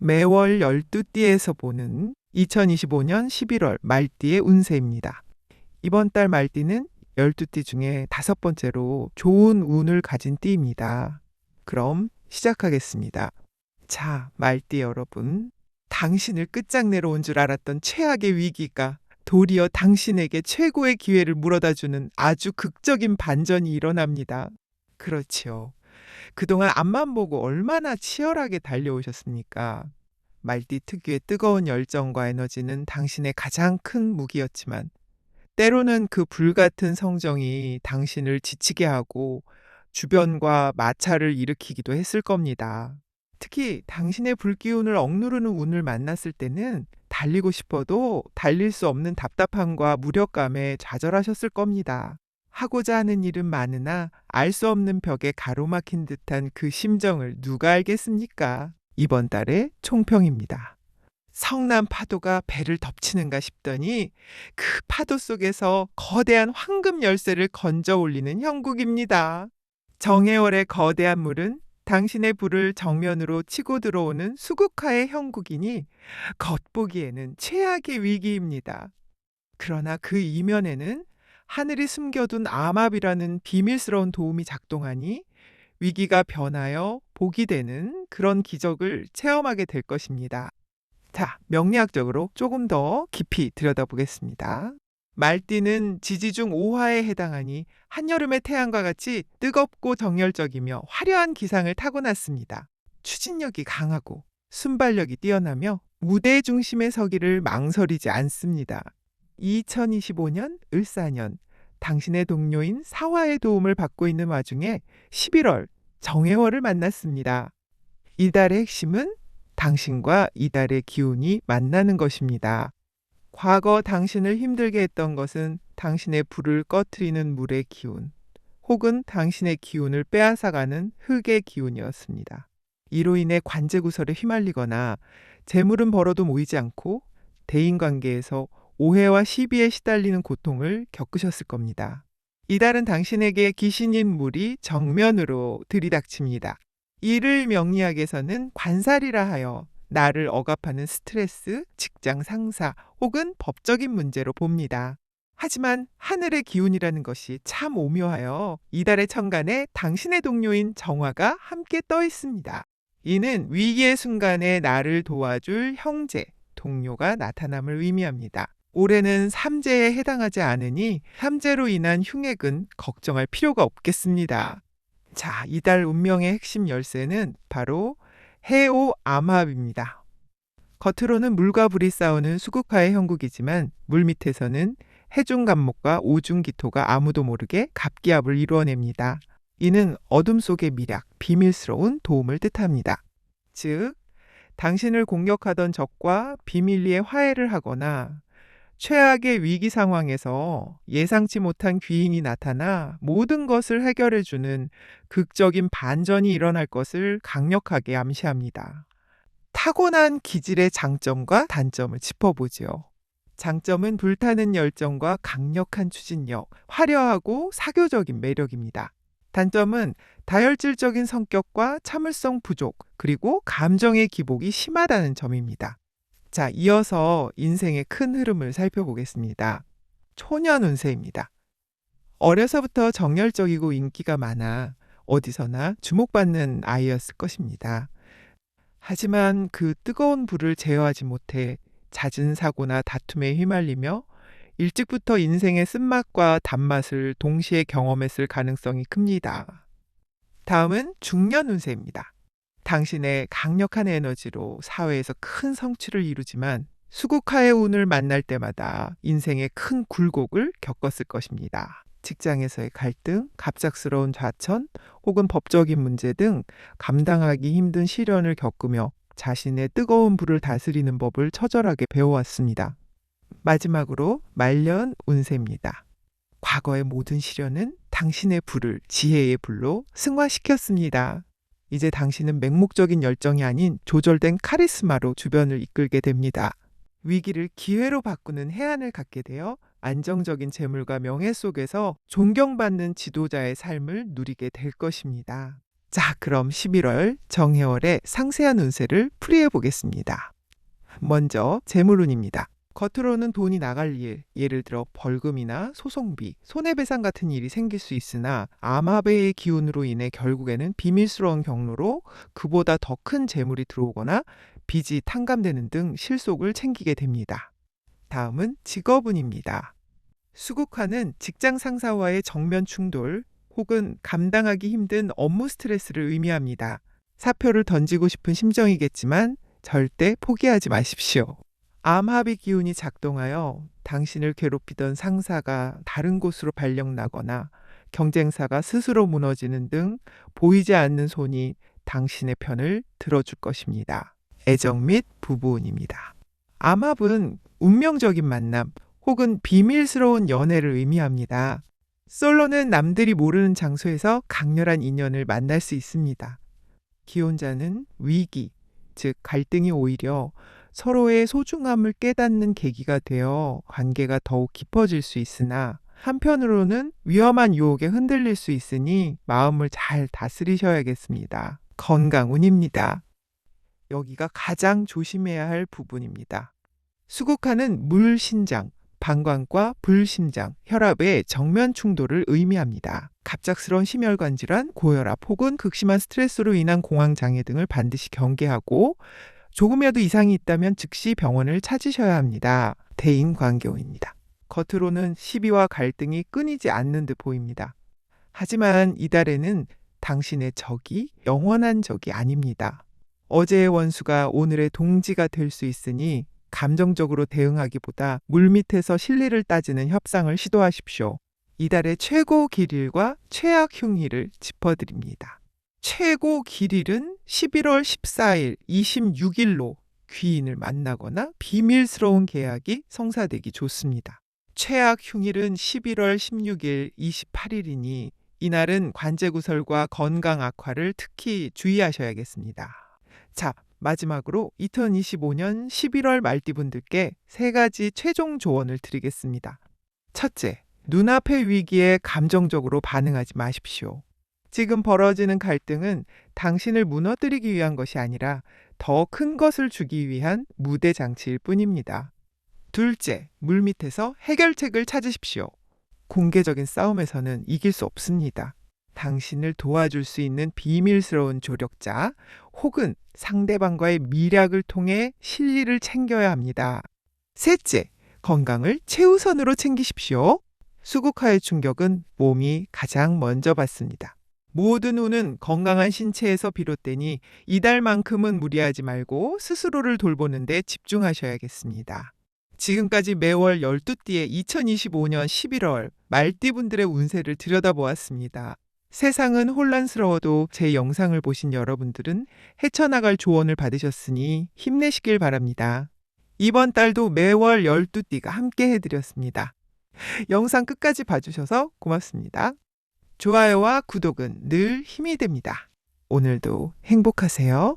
매월 12띠에서 보는 2025년 11월 말띠의 운세입니다. 이번 달 말띠는 12띠 중에 5번째로 좋은 운을 가진 띠입니다. 그럼 시작하겠습니다. 자, 말띠 여러분. 당신을 끝장내러 온 줄 알았던 최악의 위기가 도리어 당신에게 최고의 기회를 물어다주는 아주 극적인 반전이 일어납니다. 그렇지요. 그동안 앞만 보고 얼마나 치열하게 달려오셨습니까? 말띠 특유의 뜨거운 열정과 에너지는 당신의 가장 큰 무기였지만 때로는 그 불같은 성정이 당신을 지치게 하고 주변과 마찰을 일으키기도 했을 겁니다. 특히 당신의 불기운을 억누르는 운을 만났을 때는 달리고 싶어도 달릴 수 없는 답답함과 무력감에 좌절하셨을 겁니다. 하고자 하는 일은 많으나 알 수 없는 벽에 가로막힌 듯한 그 심정을 누가 알겠습니까? 이번 달의 총평입니다. 성난 파도가 배를 덮치는가 싶더니 그 파도 속에서 거대한 황금 열쇠를 건져 올리는 형국입니다. 정해월의 거대한 물은 당신의 불을 정면으로 치고 들어오는 수국화의 형국이니 겉보기에는 최악의 위기입니다. 그러나 그 이면에는 하늘이 숨겨둔 암압이라는 비밀스러운 도움이 작동하니 위기가 변하여 복이 되는 그런 기적을 체험하게 될 것입니다. 자, 명리학적으로 조금 더 깊이 들여다보겠습니다. 말띠는 지지중 5화에 해당하니 한여름의 태양과 같이 뜨겁고 정열적이며 화려한 기상을 타고났습니다. 추진력이 강하고 순발력이 뛰어나며 무대 중심에 서기를 망설이지 않습니다. 2025년 을사년 당신의 동료인 사화의 도움을 받고 있는 와중에 11월 정해월을 만났습니다. 이달의 핵심은 당신과 이달의 기운이 만나는 것입니다. 과거 당신을 힘들게 했던 것은 당신의 불을 꺼트리는 물의 기운, 혹은 당신의 기운을 빼앗아가는 흙의 기운이었습니다. 이로 인해 관제구설에 휘말리거나 재물은 벌어도 모이지 않고 대인관계에서 오해와 시비에 시달리는 고통을 겪으셨을 겁니다. 이달은 당신에게 귀신인 물이 정면으로 들이닥칩니다. 이를 명리학에서는 관살이라 하여 나를 억압하는 스트레스, 직장 상사 혹은 법적인 문제로 봅니다. 하지만 하늘의 기운이라는 것이 참 오묘하여 이달의 천간에 당신의 동료인 정화가 함께 떠 있습니다. 이는 위기의 순간에 나를 도와줄 형제, 동료가 나타남을 의미합니다. 올해는 삼재에 해당하지 않으니 삼재로 인한 흉액은 걱정할 필요가 없겠습니다. 자, 이달 운명의 핵심 열쇠는 바로 해오 암합입니다. 겉으로는 물과 불이 싸우는 수국화의 형국이지만 물 밑에서는 해중간목과 오중기토가 아무도 모르게 갑기합을 이루어냅니다. 이는 어둠 속의 미략, 비밀스러운 도움을 뜻합니다. 즉, 당신을 공격하던 적과 비밀리에 화해를 하거나 최악의 위기 상황에서 예상치 못한 귀인이 나타나 모든 것을 해결해주는 극적인 반전이 일어날 것을 강력하게 암시합니다. 타고난 기질의 장점과 단점을 짚어보지요. 장점은 불타는 열정과 강력한 추진력, 화려하고 사교적인 매력입니다. 단점은 다혈질적인 성격과 참을성 부족, 그리고 감정의 기복이 심하다는 점입니다. 자, 이어서 인생의 큰 흐름을 살펴보겠습니다. 초년 운세입니다. 어려서부터 정열적이고 인기가 많아 어디서나 주목받는 아이였을 것입니다. 하지만 그 뜨거운 불을 제어하지 못해 잦은 사고나 다툼에 휘말리며 일찍부터 인생의 쓴맛과 단맛을 동시에 경험했을 가능성이 큽니다. 다음은 중년 운세입니다. 당신의 강력한 에너지로 사회에서 큰 성취를 이루지만 수국화의 운을 만날 때마다 인생의 큰 굴곡을 겪었을 것입니다. 직장에서의 갈등, 갑작스러운 좌천, 혹은 법적인 문제 등 감당하기 힘든 시련을 겪으며 자신의 뜨거운 불을 다스리는 법을 처절하게 배워왔습니다. 마지막으로 말년 운세입니다. 과거의 모든 시련은 당신의 불을 지혜의 불로 승화시켰습니다. 이제 당신은 맹목적인 열정이 아닌 조절된 카리스마로 주변을 이끌게 됩니다. 위기를 기회로 바꾸는 해안을 갖게 되어 안정적인 재물과 명예 속에서 존경받는 지도자의 삶을 누리게 될 것입니다. 자, 그럼 11월 정해월의 상세한 운세를 풀이해 보겠습니다. 먼저 재물운입니다. 겉으로는 돈이 나갈 일, 예를 들어 벌금이나 소송비, 손해배상 같은 일이 생길 수 있으나 암합의 기운으로 인해 결국에는 비밀스러운 경로로 그보다 더 큰 재물이 들어오거나 빚이 탕감되는 등 실속을 챙기게 됩니다. 다음은 직업운입니다. 수국화는 직장 상사와의 정면 충돌 혹은 감당하기 힘든 업무 스트레스를 의미합니다. 사표를 던지고 싶은 심정이겠지만 절대 포기하지 마십시오. 암합의 기운이 작동하여 당신을 괴롭히던 상사가 다른 곳으로 발령나거나 경쟁사가 스스로 무너지는 등 보이지 않는 손이 당신의 편을 들어줄 것입니다. 애정 및 부부운입니다. 암합은 운명적인 만남 혹은 비밀스러운 연애를 의미합니다. 솔로는 남들이 모르는 장소에서 강렬한 인연을 만날 수 있습니다. 기혼자는 위기, 즉 갈등이 오히려 서로의 소중함을 깨닫는 계기가 되어 관계가 더욱 깊어질 수 있으나 한편으로는 위험한 유혹에 흔들릴 수 있으니 마음을 잘 다스리셔야겠습니다. 건강운입니다. 여기가 가장 조심해야 할 부분입니다. 수국화는 물신장, 방광과 불심장, 혈압의 정면 충돌을 의미합니다. 갑작스러운 심혈관 질환, 고혈압 혹은 극심한 스트레스로 인한 공황장애 등을 반드시 경계하고 조금이라도 이상이 있다면 즉시 병원을 찾으셔야 합니다. 대인관계운입니다. 겉으로는 시비와 갈등이 끊이지 않는 듯 보입니다. 하지만 이달에는 당신의 적이 영원한 적이 아닙니다. 어제의 원수가 오늘의 동지가 될 수 있으니 감정적으로 대응하기보다 물밑에서 실리를 따지는 협상을 시도하십시오. 이달의 최고 길일과 최악 흉일을 짚어드립니다. 최고 길일은 11월 14일, 26일로 귀인을 만나거나 비밀스러운 계약이 성사되기 좋습니다. 최악 흉일은 11월 16일, 28일이니 이날은 관제구설과 건강 악화를 특히 주의하셔야겠습니다. 자, 마지막으로 2025년 11월 말띠분들께 3가지 최종 조언을 드리겠습니다. 첫째, 눈앞의 위기에 감정적으로 반응하지 마십시오. 지금 벌어지는 갈등은 당신을 무너뜨리기 위한 것이 아니라 더 큰 것을 주기 위한 무대 장치일 뿐입니다. 둘째, 물밑에서 해결책을 찾으십시오. 공개적인 싸움에서는 이길 수 없습니다. 당신을 도와줄 수 있는 비밀스러운 조력자 혹은 상대방과의 미략을 통해 실리를 챙겨야 합니다. 셋째, 건강을 최우선으로 챙기십시오. 수국화의 충격은 몸이 가장 먼저 받습니다. 모든 운은 건강한 신체에서 비롯되니 이달만큼은 무리하지 말고 스스로를 돌보는 데 집중하셔야겠습니다. 지금까지 매월 12띠의 2025년 11월 말띠분들의 운세를 들여다보았습니다. 세상은 혼란스러워도 제 영상을 보신 여러분들은 헤쳐나갈 조언을 받으셨으니 힘내시길 바랍니다. 이번 달도 매월 12띠가 함께 해드렸습니다. 영상 끝까지 봐주셔서 고맙습니다. 좋아요와 구독은 늘 힘이 됩니다. 오늘도 행복하세요.